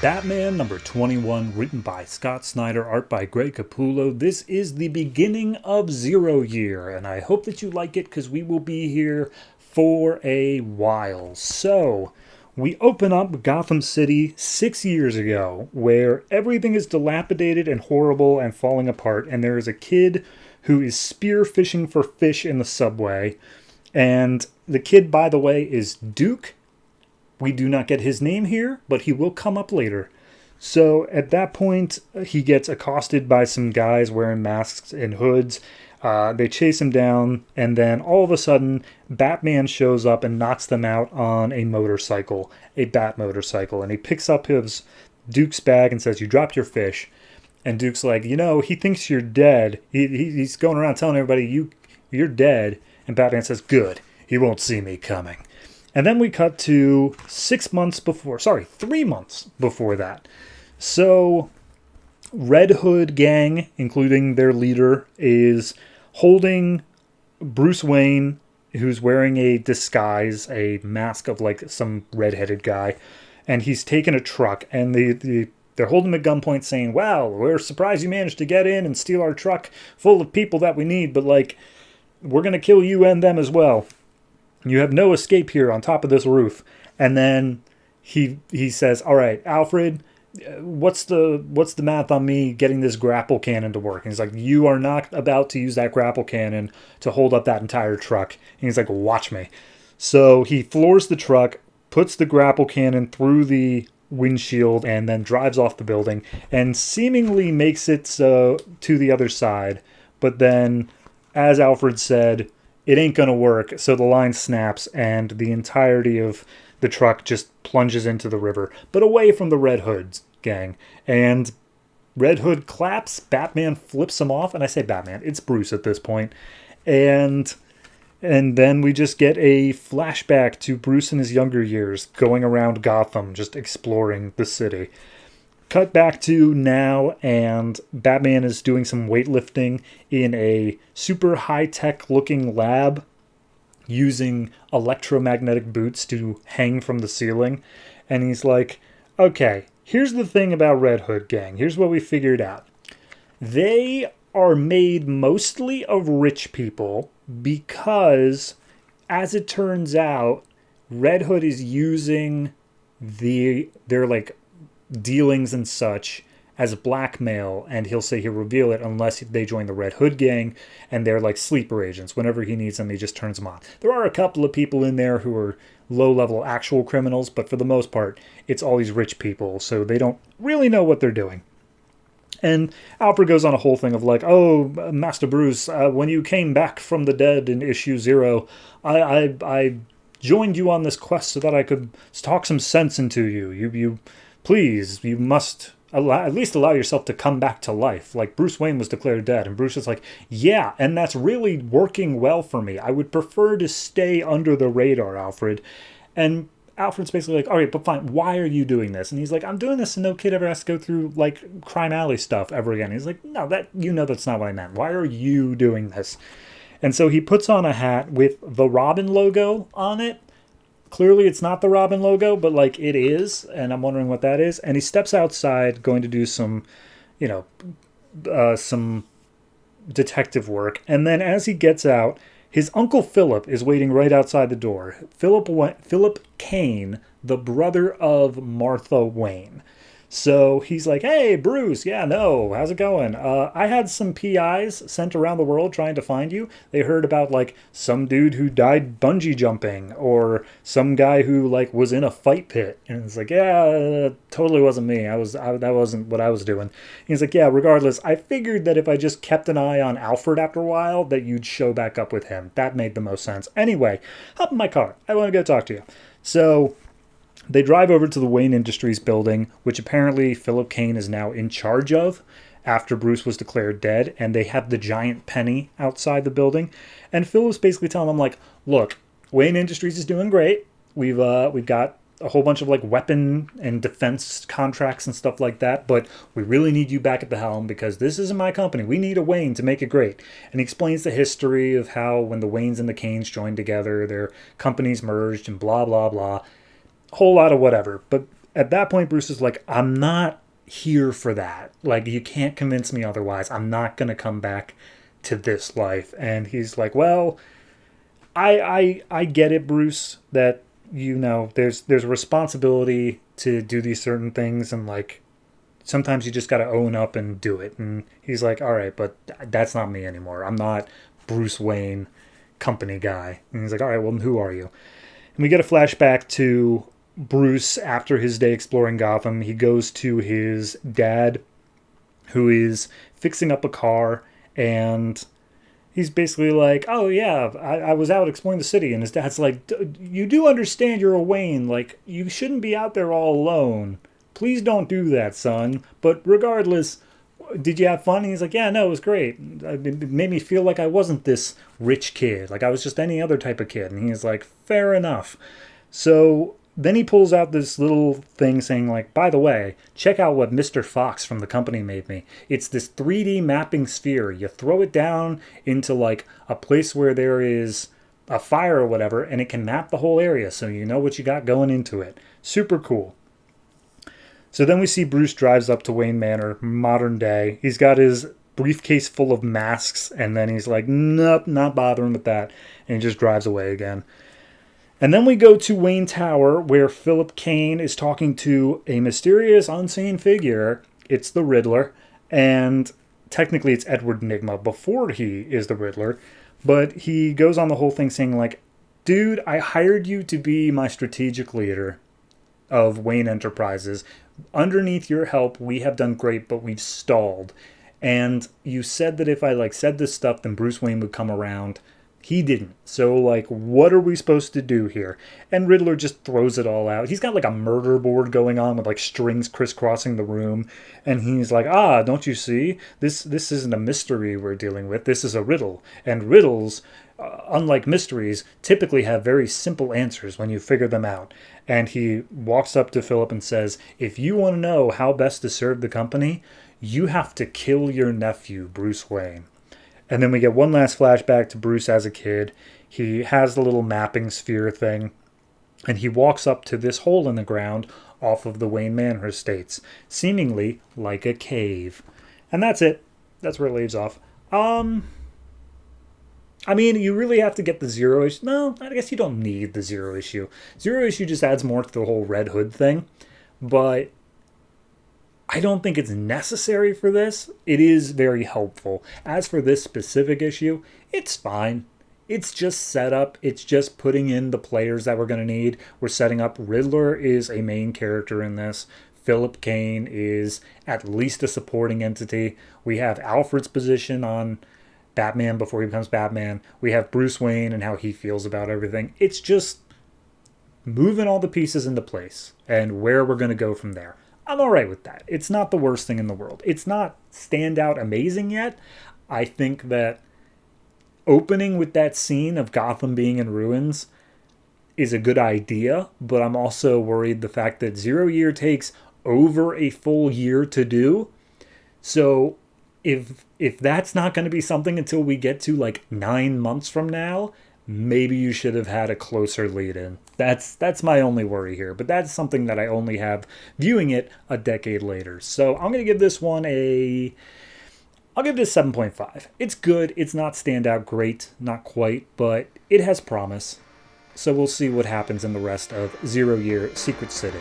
Batman number 21, written by Scott Snyder, art by Greg Capullo. This is the beginning of Zero Year, and I hope that you like it because we will be here for a while. So, we open up Gotham City 6 years ago, where everything is dilapidated and horrible and falling apart, and there is a kid who is spearfishing for fish in the subway. And the kid, by the way, is Duke. We do not get his name here, but he will come up later. So at that point, he gets accosted by some guys wearing masks and hoods. They chase him down, and then all of a sudden, Batman shows up and knocks them out on a motorcycle, a bat motorcycle. And he picks up his Duke's bag and says, "You dropped your fish." And Duke's like, he thinks you're dead. He's going around telling everybody, you're dead. And Batman says, "Good. He won't see me coming." And then we cut to 3 months before that. So, Red Hood gang, including their leader, is holding Bruce Wayne, who's wearing a disguise, a mask of like some redheaded guy, and he's taking a truck, and they're holding him at gunpoint saying, "Wow, we're surprised you managed to get in and steal our truck full of people that we need, but like, we're going to kill you and them as well. You have no escape here on top of this roof." And then he says, "All right, Alfred, what's the math on me getting this grapple cannon to work?" And he's like, "You are not about to use that grapple cannon to hold up that entire truck." And he's like, "Watch me." So he floors the truck, puts the grapple cannon through the windshield, and then drives off the building and seemingly makes it to the other side. But then, as Alfred said, it ain't gonna work. So the line snaps and the entirety of the truck just plunges into the river, but away from the Red Hood gang. And Red Hood claps, Batman flips him off, and I say Batman, it's Bruce at this point. And then we just get a flashback to Bruce in his younger years, going around Gotham, just exploring the city. Cut back to now, and Batman is doing some weightlifting in a super high-tech looking lab using electromagnetic boots to hang from the ceiling. And he's like, "Okay, here's the thing about Red Hood gang. Here's what we figured out. They are made mostly of rich people because, as it turns out, Red Hood is using their like dealings and such as blackmail, and he'll say he'll reveal it unless they join the Red Hood gang, and they're like sleeper agents. Whenever he needs them, he just turns them on. There are a couple of people in there who are low-level actual criminals, but for the most part, it's all these rich people, so they don't really know what they're doing." And Alfred goes on a whole thing of like, "Oh, Master Bruce, when you came back from the dead in issue 0, I joined you on this quest so that I could talk some sense into you. Please, you must at least allow yourself to come back to life. Like, Bruce Wayne was declared dead." And Bruce is like, "Yeah, and that's really working well for me. I would prefer to stay under the radar, Alfred." And Alfred's basically like, "All right, but fine, why are you doing this?" And he's like, "I'm doing this so no kid ever has to go through, like, Crime Alley stuff ever again." He's like, "No, that's not what I meant. Why are you doing this?" And so he puts on a hat with the Robin logo on it. Clearly it's not the Robin logo, but like it is, and I'm wondering what that is. And he steps outside, going to do some detective work. And then as he gets out, his Uncle Philip is waiting right outside the door. Philip Kane, the brother of Martha Wayne. So he's like, "Hey, Bruce, how's it going? I had some PIs sent around the world trying to find you. They heard about, like, some dude who died bungee jumping, or some guy who, like, was in a fight pit." And it's like, "Yeah, totally wasn't me. That wasn't what I was doing." And he's like, "Yeah, regardless, I figured that if I just kept an eye on Alfred after a while, that you'd show back up with him. That made the most sense. Anyway, hop in my car. I want to go talk to you." So they drive over to the Wayne Industries building, which apparently Philip Kane is now in charge of after Bruce was declared dead, and they have the giant penny outside the building. And Philip's basically telling them, like, "Look, Wayne Industries is doing great. We've got a whole bunch of like weapon and defense contracts and stuff like that, but we really need you back at the helm because this isn't my company. We need a Wayne to make it great." And he explains the history of how when the Waynes and the Kanes joined together, their companies merged and blah, blah, blah. Whole lot of whatever. But At that point, Bruce is like, I'm not here for that. Like, you can't convince me otherwise. I'm not going to come back to this life. And he's like, well, I get it, Bruce, that, there's a responsibility to do these certain things, and like sometimes you just got to own up and do it. And he's like, all right, but that's not me anymore. I'm not Bruce Wayne company guy. And he's like, all right, well, who are you? And we get a flashback to Bruce after his day exploring Gotham. He goes to his dad, who is fixing up a car, and he's basically like, oh yeah, I was out exploring the city. And his dad's like, you do understand you're a Wayne. Like, you shouldn't be out there all alone. Please don't do that, son. But regardless, did you have fun? And he's like, yeah, no, it was great. It made me feel like I wasn't this rich kid. Like, I was just any other type of kid. And he's like, fair enough. So then he pulls out this little thing saying, like, by the way, check out what Mr. Fox from the company made me. It's this 3D mapping sphere. You throw it down into, like, a place where there is a fire or whatever, and it can map the whole area so you know what you got going into it. Super cool. So then we see Bruce drives up to Wayne Manor, modern day. He's got his briefcase full of masks, and then he's like, nope, not bothering with that. And he just drives away again. And then we go to Wayne Tower, where Philip Kane is talking to a mysterious, unseen figure. It's the Riddler, and technically it's Edward Nygma before he is the Riddler. But he goes on the whole thing saying, like, dude, I hired you to be my strategic leader of Wayne Enterprises. Underneath your help, we have done great, but we've stalled. And you said that if I, like, said this stuff, then Bruce Wayne would come around. He didn't. So, like, what are we supposed to do here? And Riddler just throws it all out. He's got, like, a murder board going on with, like, strings crisscrossing the room. And he's like, don't you see? This isn't a mystery we're dealing with. This is a riddle. And riddles, unlike mysteries, typically have very simple answers when you figure them out. And he walks up to Philip and says, if you want to know how best to serve the company, you have to kill your nephew, Bruce Wayne. And then we get one last flashback to Bruce as a kid. He has the little mapping sphere thing, and he walks up to this hole in the ground off of the Wayne Manor estates, seemingly like a cave. And that's it. That's where it leaves off. I mean, you really have to get the Zero issue. No, I guess you don't need the Zero issue. Zero issue just adds more to the whole Red Hood thing. But I don't think it's necessary for this. It is very helpful. As for this specific issue, it's fine. It's just setup. It's just putting in the players that we're going to need. We're setting up Riddler is a main character in this. Philip Kane is at least a supporting entity. We have Alfred's position on Batman before he becomes Batman. We have Bruce Wayne and how he feels about everything. It's just moving all the pieces into place and where we're going to go from there. I'm all right with that. It's not the worst thing in the world. It's not standout amazing yet. I think that opening with that scene of Gotham being in ruins is a good idea, but I'm also worried the fact that 0 Year takes over a full year to do. So if that's not going to be something until we get to like 9 months from now, maybe you should have had a closer lead in. That's my only worry here, but that's something that I only have viewing it a decade later. So I'm going to give this one I'll give it a 7.5. It's good. It's not standout great, not quite, but it has promise. So we'll see what happens in the rest of 0 Year Secret City.